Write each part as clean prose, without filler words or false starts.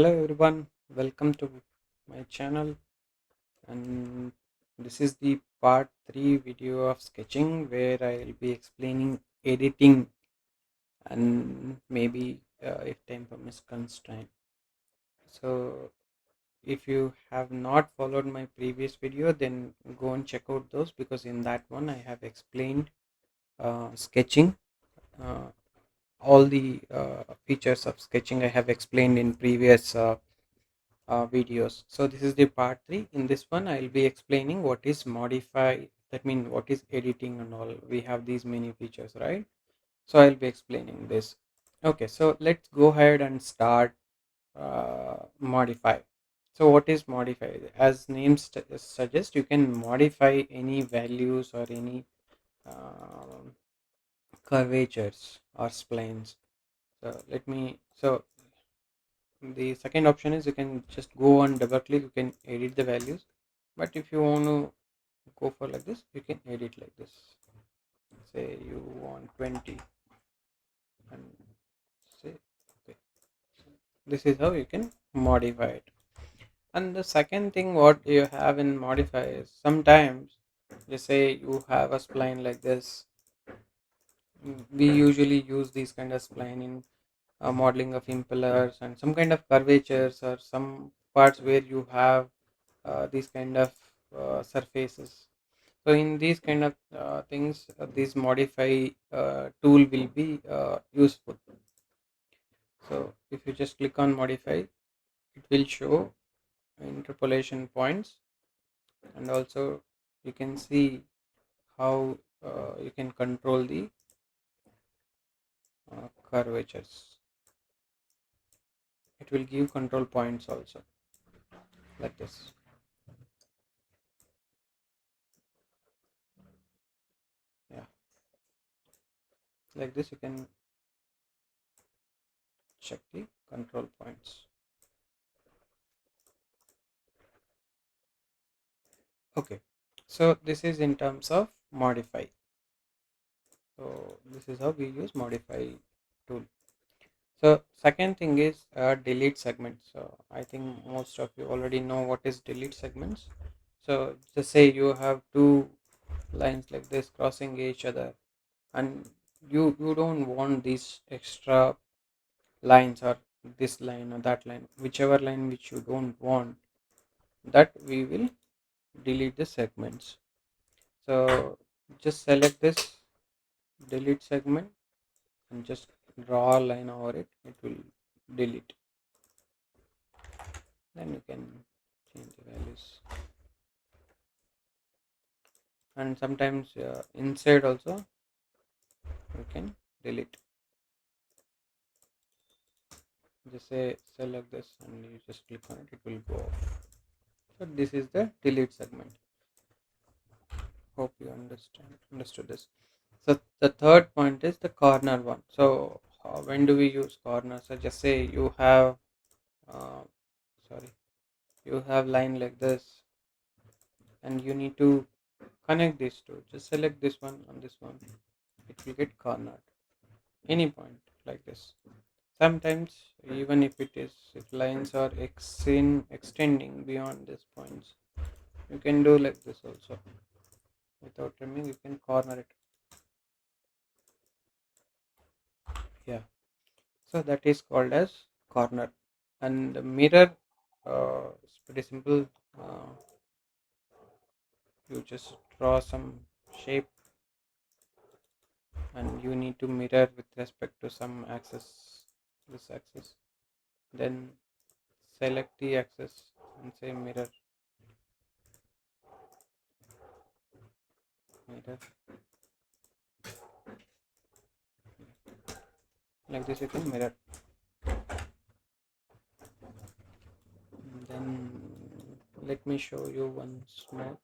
Hello everyone, welcome to my channel, and this is the part 3 video of sketching where I will be explaining editing and maybe if time permits constraint. So if you have not followed my previous video, then go and check out those, because in that one I have explained sketching, uh, all the features of sketching I have explained in previous videos. So this is the part 3. In this one I'll be explaining what is modify, that means what is editing and all. We have these many features, right? So I'll be explaining this. Okay, so let's go ahead and start modify. So what is modify? As name suggest, you can modify any values or any um curvatures or splines. So let me, so the second option is you can just go on double click, you can edit the values. But if you want to go for like this, you can edit like this. Say you want 20 and say okay. This is how you can modify it. And the second thing what you have in modify is sometimes, just say you have a spline like this. We usually use these kind of spline in modeling of impellers and some kind of curvatures or some parts where you have these kind of surfaces. So in these kind of things, this modify tool will be useful. So if you just click on modify, it will show interpolation points, and also you can see how you can control the curvatures. It will give control points also, like this. Yeah, like this you can check the control points. Okay, so this is in terms of modify. So this is how we use modify tool. So second thing is delete segments. So I think most of you already know what is delete segments. So just say you have two lines like this crossing each other, and you don't want these extra lines, or this line or that line, whichever line which you don't want, that we will delete the segments. So just select this delete segment and just draw a line over it. It will delete. Then you can change the values, and sometimes inside also you can delete. Just say select this and you just click on it, it will go off. So this is the delete segment. Hope you understood this. So the third point is the corner one. So when do we use corner? So just say you have uh, sorry, you have line like this, and you need to connect these two. Just select this one and this one, it will get cornered any point like this. Sometimes even if it is, if lines are extending beyond these points, you can do like this also. Without trimming, you can corner it. Yeah, so that is called as corner. And the mirror, it's pretty simple. uh, you just draw some shape, and you need to mirror with respect to some axis, this axis. Then select the axis and say mirror, mirror. Like this you can mirror. Then let me show you once more.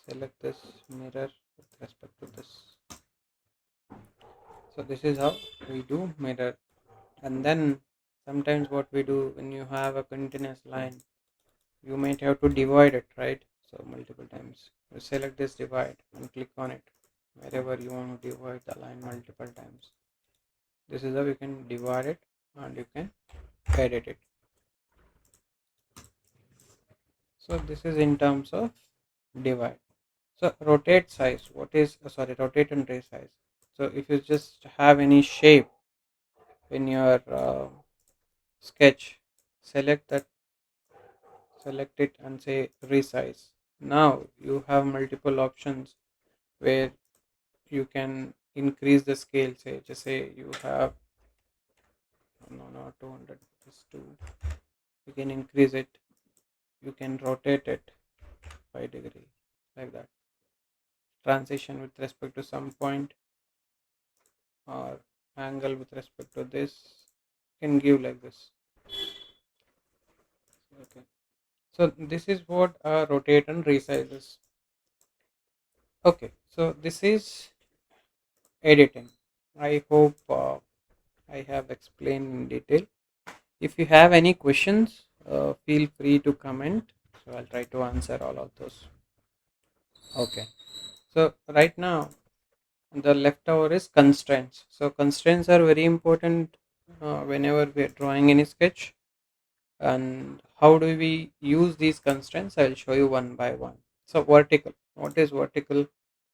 Select this mirror with respect to this. So this is how we do mirror. And then sometimes what we do, when you have a continuous line, you might have to divide it, right? So multiple times you select this divide and click on it wherever you want to divide the line multiple times. This is how you can divide it and you can edit it. So this is in terms of divide. So rotate size, what is rotate and trace size. So if you just have any shape in your sketch, select that, select it and say resize. Now you have multiple options where you can increase the scale. Say just say you have, no, not 200, just 2. You can increase it, you can rotate it 5 degree, like that. Transition with respect to some point or angle with respect to this, can give like this. Okay, so this is what rotate and resize is. Okay, so this is editing. I hope I have explained in detail. If you have any questions, feel free to comment, so I'll try to answer all of those. Okay, so right now the leftover is constraints. So constraints are very important whenever we are drawing any sketch. And how do we use these constraints? I'll show you one by one. So vertical, what is vertical?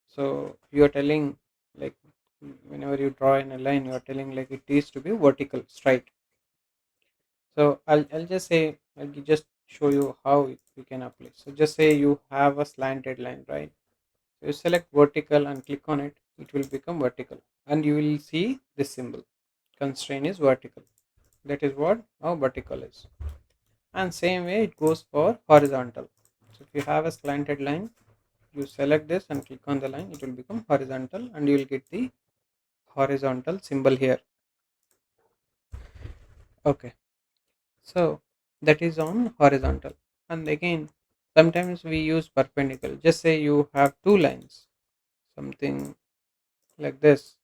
So you are telling, like, whenever you draw in a line, you are telling like it is to be vertical, straight. So I'll just say, I'll just show you how we can apply. So just say you have a slanted line, right? So you select vertical and click on it, it will become vertical, and you will see this symbol. Constraint is vertical. That is what how vertical is. And same way it goes for horizontal. So if you have a slanted line, you select this and click on the line, it will become horizontal, and you will get the horizontal symbol here. Okay, so that is on horizontal. And again, sometimes we use perpendicular. Just say you have two lines, something like this,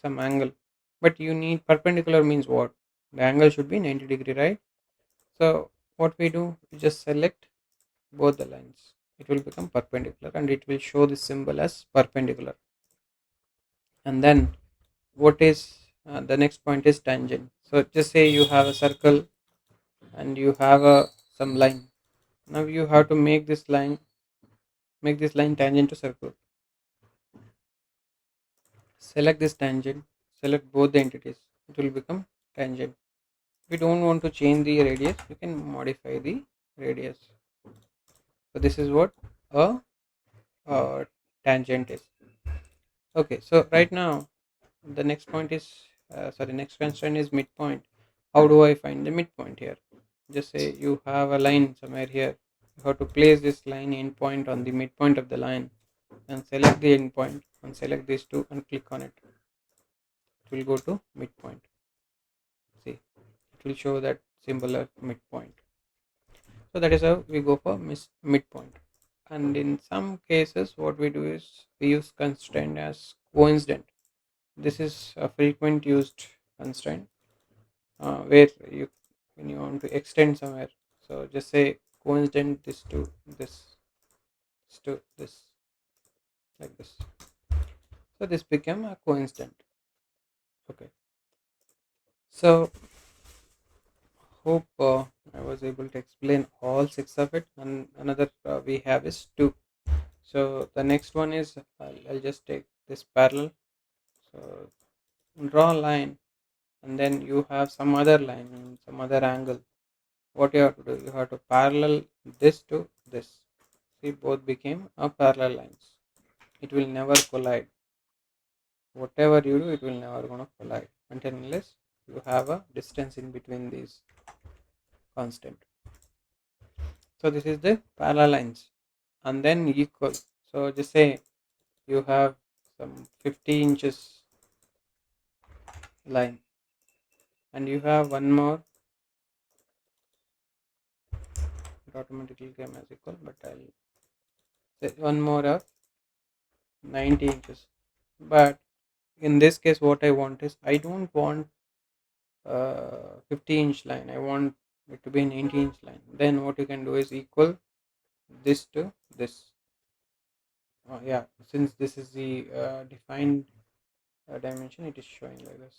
some angle, but you need perpendicular means what? The angle should be 90-degree, right? So what we do, we just select both the lines, it will become perpendicular and it will show the symbol as perpendicular. And then what is the next point is tangent. So just say you have a circle and you have a some line. Now you have to make this line tangent to circle. Select this tangent, select both the entities, it will become tangent. If you don't want to change the radius, you can modify the radius. So this is what a tangent is. Okay, so right now the next point is next constraint is midpoint. How do I find the midpoint here? Just say you have a line somewhere here, you have to place this line endpoint on the midpoint of the line and select the endpoint and select these two and click on it. It will go to midpoint. See, it will show that symbol of midpoint. So that is how we go for midpoint. And in some cases what we do is we use constraint as coincident. This is a frequent used constraint where you, when you want to extend somewhere, so just say coincident this to this to this, like this. So this became a coincident. Okay, so hope I was able to explain all six of it. And another we have is two. So the next one is I'll just take this parallel. So draw a line and then you have some other line and some other angle. What you have to do, you have to parallel this to this. See, both became a parallel lines. It will never collide. Whatever you do, it will never gonna collide until unless you have a distance in between these constant. So this is the parallel lines. And then equal. So just say you have some 50 inches line and you have one more, it automatically came as equal, but I'll say one more of 90 inches. But in this case what I want is, I don't want 50-inch line, I want it to be an 90-inch line. Then what you can do is equal this to this. Yeah, since this is the defined dimension, it is showing like this.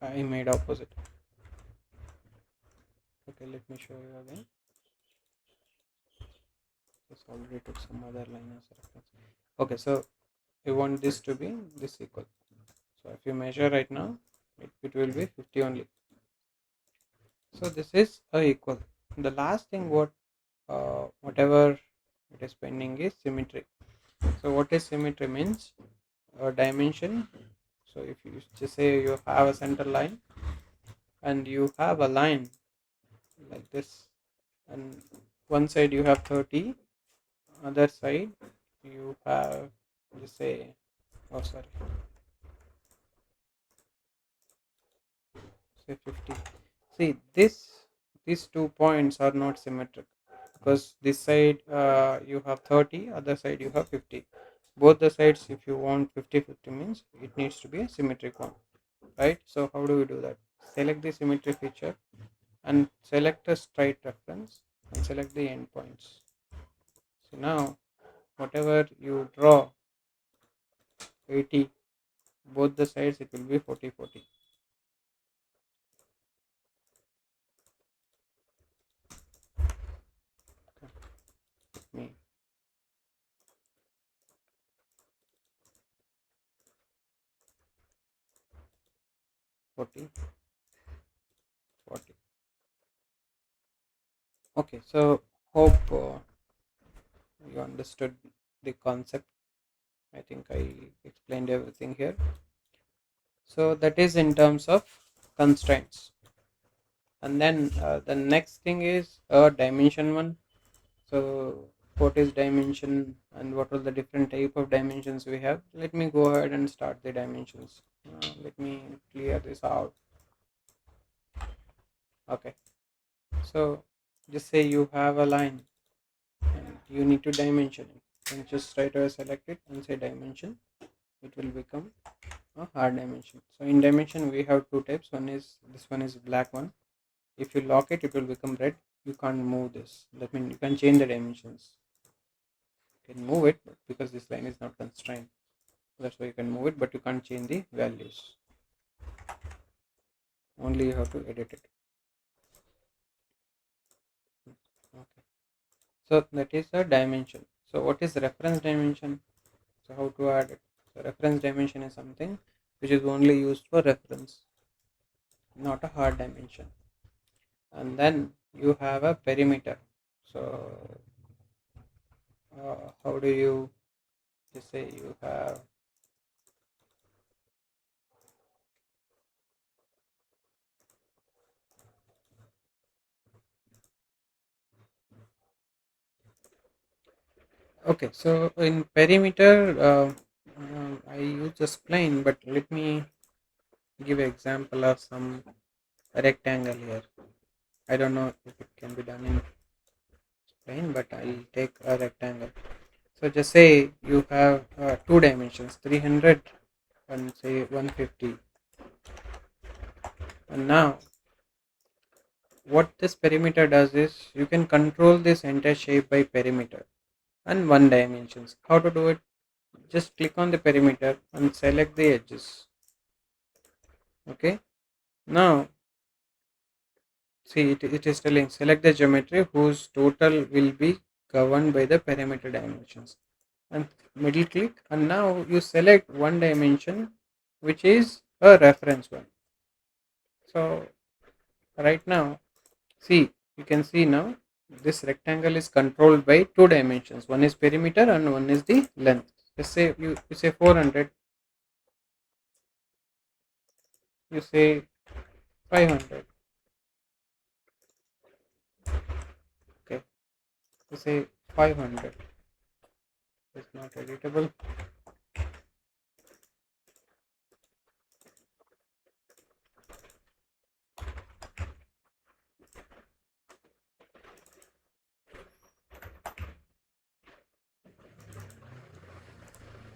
I made opposite. Okay, let me show you again. This already took some other line as reference. Okay, so you want this to be this equal. So if you measure right now, it will be 50 only. So this is a equal. The last thing whatever it is pending is symmetry. So what is symmetry means? A dimension. So if you just say you have a center line and you have a line like this, and one side you have 30, other side you have, just say, oh sorry, say 50. See, these 2 points are not symmetric because this side you have 30, other side you have 50. Both the sides, if you want 50-50, means it needs to be a symmetric one, right? So how do we do that? Select the symmetry feature and select a straight reference and select the endpoints. So now whatever you draw 80, both the sides it will be 40-40. Me 40, 40. Okay, so hope you understood the concept. I think I explained everything here. So that is in terms of constraints. And then the next thing is a dimension one. So what is dimension and what are the different type of dimensions we have? Let me go ahead and start the dimensions. Let me clear this out. Okay, so just say you have a line and you need to dimension it, and just try to select it and say dimension. It will become a hard dimension. So in dimension we have two types. One is this one is black one. If you lock it, it will become red. You can't move this. That means you can change the dimensions. You can move it, but because this line is not constrained, that's why you can move it, but you can't change the values. Only you have to edit it. Okay. So that is a dimension. So what is reference dimension? So how to add it? So reference dimension is something which is only used for reference, not a hard dimension. And then you have a perimeter. So how do you just say you have, okay, so in perimeter I use a spline, but let me give an example of some rectangle here. I don't know if it can be done in spline, but I'll take a rectangle. So just say you have two dimensions, 300 and say 150. And now what this perimeter does is you can control this entire shape by perimeter and one dimensions. How to do it? Just click on the perimeter and select the edges. Okay, now see, it is telling select the geometry whose total will be governed by the perimeter dimensions, and middle click, and now you select one dimension which is a reference one. So right now, see, you can see now this rectangle is controlled by two dimensions. One is perimeter and one is the length. Just say you say 400, you say 500. Okay, you say 500. It's not editable.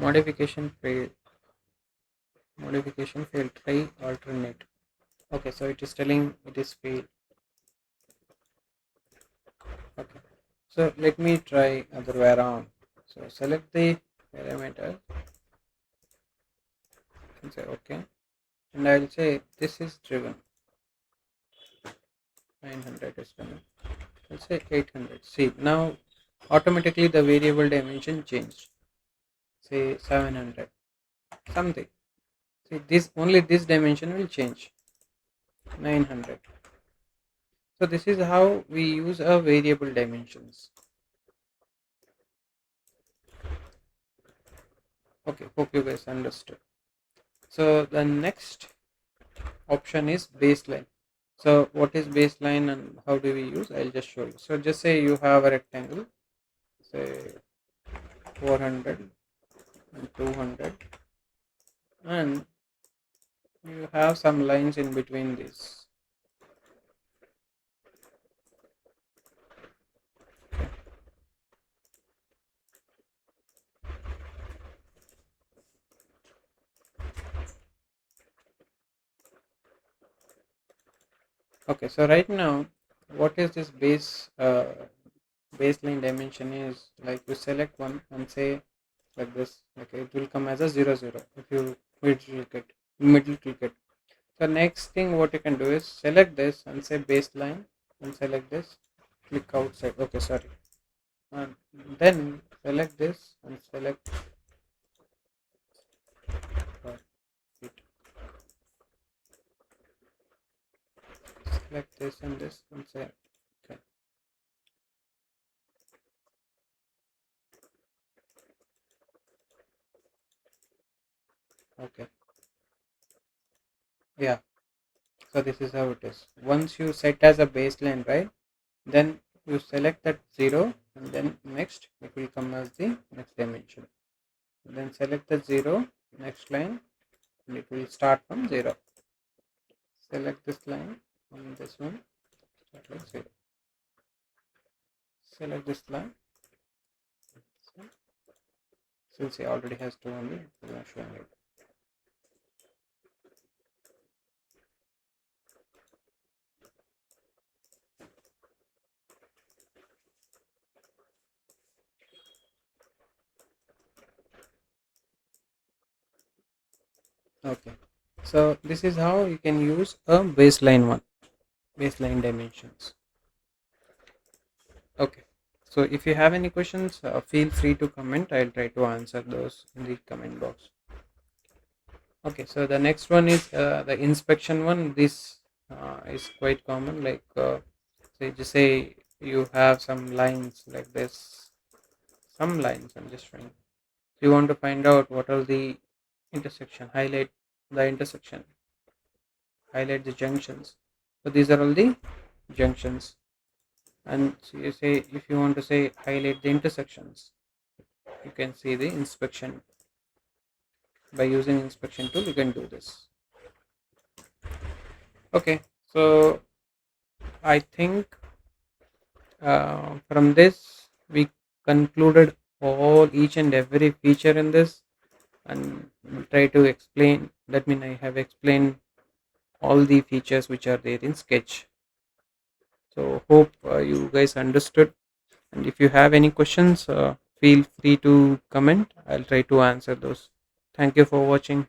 Modification failed. Modification failed. Try alternate. Okay, so it is telling it is failed. Okay, so let me try other way around. So select the parameter and say okay. and I'll say this is driven. 900 is coming. I'll say 800. See, now automatically the variable dimension changed. Say 700. Something. See, this only this dimension will change. 900. So this is how we use a variable dimensions. Okay, hope you guys understood. So the next option is baseline. So what is baseline and how do we use? I'll just show you. So just say you have a rectangle, say 400 and 200, and you have some lines in between these. Okay, so right now, what is this baseline dimension is like you select one and say like this. Okay, it will come as a 0 0 if you middle click it. So next thing what you can do is select this and say baseline and select this, click outside. Okay, sorry. And then select this and select it. Select this and this and say okay. Okay. Yeah. So this is how it is. Once you set as a baseline, right? Then you select that 0 and then next it will come as the next dimension. Then select the 0, next line, and it will start from 0. Select this line and this one, start like 0. Select this line. Since it already has 200, I'm not showing it. Okay. So this is how you can use a baseline dimensions. Okay. So if you have any questions, feel free to comment. I'll try to answer those in the comment box. Okay, so the next one is the inspection one. This is quite common. Like, just say you have some lines like this. Some lines. I'm just trying. You want to find out what are the intersection. Highlight the intersection. Highlight the junctions. So these are all the junctions. And so you say if you want to say highlight the intersections, you can see the inspection. By using inspection tool, you can do this. Okay, so I think from this we concluded each and every feature in this, and we'll try to explain. That means I have explained all the features which are there in Sketch. So hope you guys understood, and if you have any questions, feel free to comment. I'll try to answer those. Thank you for watching.